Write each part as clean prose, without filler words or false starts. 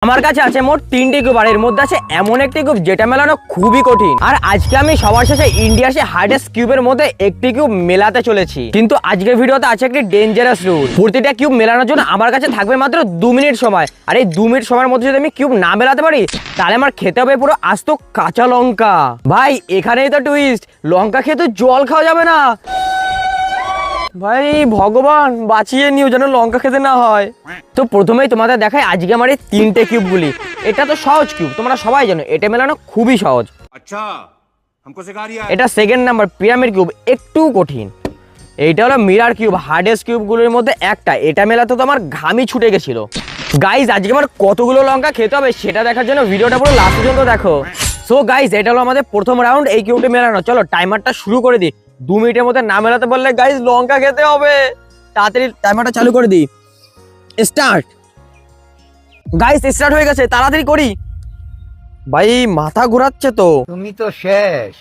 আমার কাছে আছে মোট 3টি কিউব, আর এর মধ্যে আছে এমন একটি কিউব যেটা মেলানো খুবই কঠিন। আর আজকে আমি সবার শেষে ইন্ডিয়ার হার্ডেস্ট কিউবের মধ্যে একটি কিউব মেলাতে চলেছি। কিন্তু আজকের ভিডিওতে আছে একটি ডেঞ্জারাস রুল। প্রতিটা কিউব মেলানোর জন্য আমার কাছে থাকবে মাত্র 2 মিনিট সময়। আর এই 2 মিনিট সময়ের মধ্যে যদি আমি কিউব না মেলাতে পারি তাহলে আমার খেতে হবে পুরো আস্ত কাঁচা লঙ্কা। ভাই এখানেই তো টুইস্ট, লঙ্কা খেয়ে তো জল খাওয়া যাবে না। ভাই ভগবান বাঁচিয়ে নিও যেন লঙ্কা খেতে না হয়। তো প্রথমেই তোমাদের দেখাই আজকে আমার এই 3টে কিউবগুলি। এটা তো সহজ কিউব, তোমরা সবাই জানো এটা মেলানো খুবই সহজ। আচ্ছা हमको सिखा रिया है। এটা সেকেন্ড নাম্বার পিরামিড কিউব, একটু কঠিন। এইটা হলো মিরার কিউব, হার্ডেস্ট কিউবগুলোর মধ্যে একটা। এটা মেলাতে তো আমার ঘামই ছুটে গেছিল। গাইজ আজকে আমার কতগুলো লঙ্কা খেতে হবে সেটা দেখার জন্য ভিডিওটা পুরো লাস্ট পর্যন্ত দেখো। সো গাইজ এটা হলো আমাদের প্রথম রাউন্ড এই কিউবটি মেলানো। চলো টাইমারটা শুরু করে দিই। 2 মিনিটের মধ্যে না মেলাতে বললে গাইজ লঙ্কা খেতে হবে। তাড়াতাড়ি টাইমারটা চালু করে দিই। স্টার্ট। গাইজ স্টার্ট হয়ে গেছে, তাড়াতাড়ি করি। ভাই মাথা ঘোরাচ্ছে তো। তুমি তো শেষ,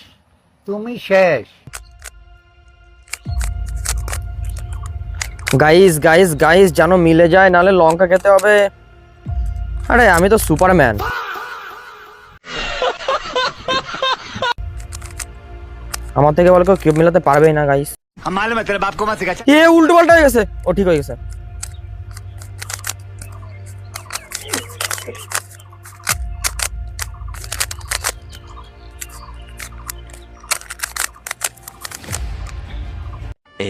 তুমি শেষ। গাইজ গাইজ গাইজ যেন মিলে যায়, নাহলে লঙ্কা খেতে হবে। আরে আমি তো সুপারম্যান। আমার থেকে বল কেউ কিউব মিলাতে পারবেই না গাইজ। हम मालूम है तेरे बाप को मत सिखा। এ উল্টো পাল্টা হয়ে গেছে। ও ঠিক হয়ে গেছে।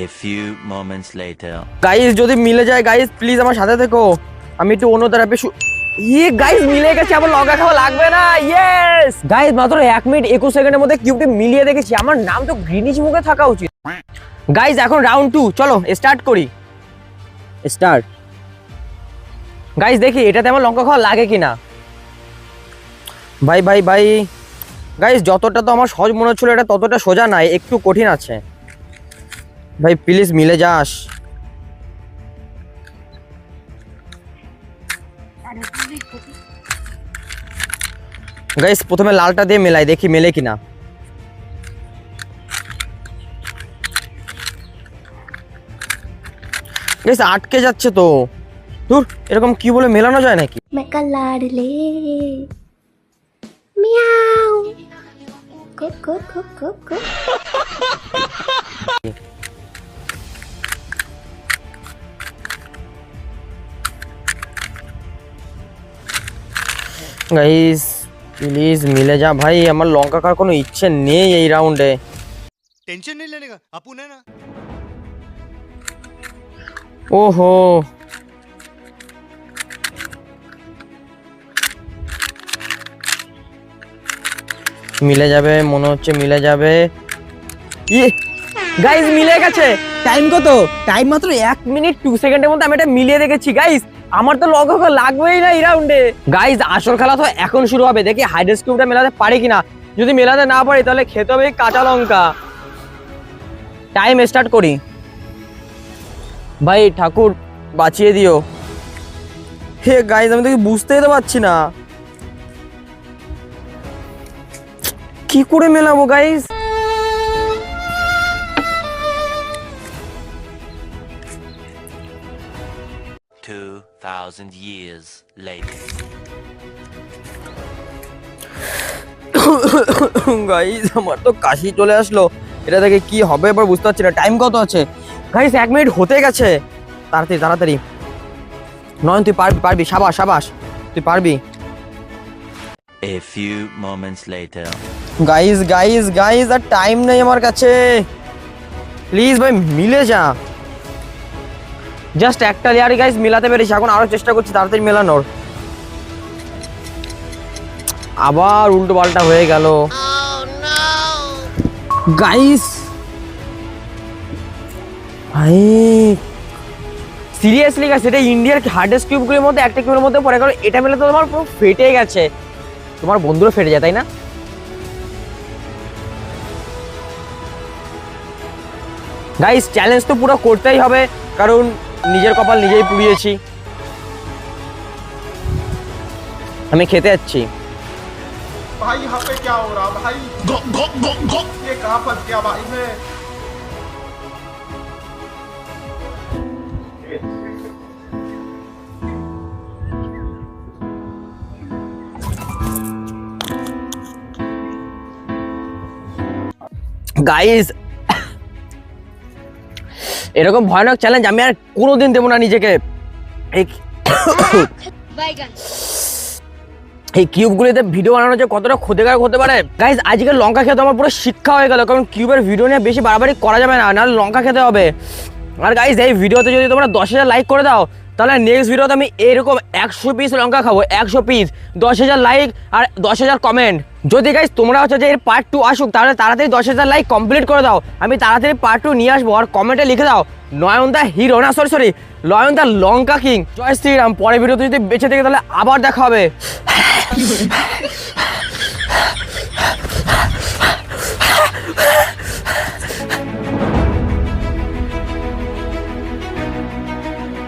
A few moments later. Guys যদি মিলে যায় গাইজ প্লিজ আমার সাথে থেকো। আমি একটু অন্য থেরাপি গাইজ মিলে গেছে, আবার লঙ্কা খাওয়া লাগবে না। ইয়েস গাইজ মাত্র 1 মিনিট 21 সেকেন্ডের মধ্যে কিউবটি মিলিয়ে দেখেছি। আমার নাম তো গ্রিনিশ মুখে থাকা উচিত। গাইজ এখন রাউন্ড 2, চলো স্টার্ট করি। স্টার্ট। গাইজ দেখি এটাতে আমার লঙ্কা খাওয়া লাগে কিনা। ভাই ভাই ভাই গাইজ যতটা তো আমার সহজ মনে হচ্ছিল এটা ততটা সোজা নাই, একটু কঠিন আছে। ভাই প্লিজ মিলে যাস। গাইস প্রথমে লালটা দিয়ে মেলাই, দেখি মেলে কিনা। গাইস আটকে যাচ্ছে তো। দূর, এরকম কি বলে মেলানো যায় নাকি? मैं का लाडले Miao good good good good good guys please মিলে যা ভাই, আমার লঙ্কা খাওয়ার কোনো ইচ্ছে নেই এই রাউন্ডে। टेंशन नहीं लेने का, अपन है ना। ওহো মিলে যাবে মনে হচ্ছে, মিলে যাবে। গাইস মিলে গেছে। টাইম কত? টাইম মাত্র 1 মিনিট 2 সেকেন্ডের মধ্যে আমি এটা মিলিয়ে দেখেছি। গাইস আমার তো লঙ্কা লাগবেই না এই রাউন্ডে। গাইস আসল খেলা তো এখন শুরু হবে, দেখি হাইড্রেস কিউবটা মেলাতে পারি কিনা। যদি মেলাতে না পারি তাহলে খেতে হবে কাঁচা লঙ্কা। টাইম স্টার্ট করি। ভাই ঠাকুর বাঁচিয়ে দিও। হে গাইস আমি তো বুঝতেই তো পারছি না কি করে মেলাবো গাইস। 2000 years later. গাইস আমার তো কাশি চলে আসলো। এটা থেকে কি হবে এবার বুঝতে পারছি না। টাইম কত আছে? গাইস 1 মিনিট হতে গেছে। তাড়াতাড়ি তাড়াতাড়ি। নয়ন তুই পারবি পারবি, সাবাস সাবাস, তুই পারবি। A few moments later. Guys guys guys আর টাইম নেই আমার কাছে। প্লিজ ভাই মিলে যা। জাস্ট একটা লেয়ারই গাইস মিলাতে পেরেছি, এখন আরো চেষ্টা করছি তাড়াতাড়ি মেলানোর। আবার উল্টো পাল্টা হয়ে গেল। গাইস ভাই সিরিয়াসলি গাইস এটা ইন্ডিয়ার হার্ডেস্ট কিউবগুলোর মধ্যে একটা কিউবের মধ্যে পড়ে গেল। এটা মেলে তো তোমার পুরো ফেটে গেছে। তোমার বন্ধুরা ফেটে যায় তাই না? গাইস চ্যালেঞ্জ তো পুরো করতেই হবে, কারণ নিজের কপাল নিজেই পুড়িয়েছি। আমি খেতে যাচ্ছি। भाई यहाँ पे क्या हो रहा भाई? ये कहाँ फंस गया भाई मैं? গাইস এরকম ভয়ানক চ্যালেঞ্জ আমি আর কোনোদিন দেবো না নিজেকে। এই কিউবগুলিতে ভিডিও বানানো যে কতটা ক্ষতিকারক হতে পারে। গাইস আজকে লঙ্কা খেতে আমার পুরো শিক্ষা হয়ে গেল, কারণ কিউবের ভিডিও নিয়ে বেশি বাড়াবাড়ি করা যাবে না, নাহলে লঙ্কা খেতে হবে। আর গাইস এই ভিডিওতে যদি তোমরা 10,000 লাইক করে দাও, তাহলে নেক্সট ভিডিওতে আমি এরকম 100 পিস লঙ্কা খাবো, 100 পিস, 10,000 লাইক আর 10,000 কমেন্ট। যদি গাইস তোমরা হচ্ছে যে এর পার্ট 2 আসুক, তাহলে তাড়াতাড়ি 10,000 লাইক কমপ্লিট করে দাও, আমি তাড়াতাড়ি পার্ট 2 নিয়ে আসবো। আর কমেন্টে লিখে দাও নয়ন দা হিরো, না সরি নয়ন দা লঙ্কা কিং। জয় শ্রীরাম। পরের ভিডিওতে যদি বেঁচে থেকে তাহলে আবার দেখা হবে।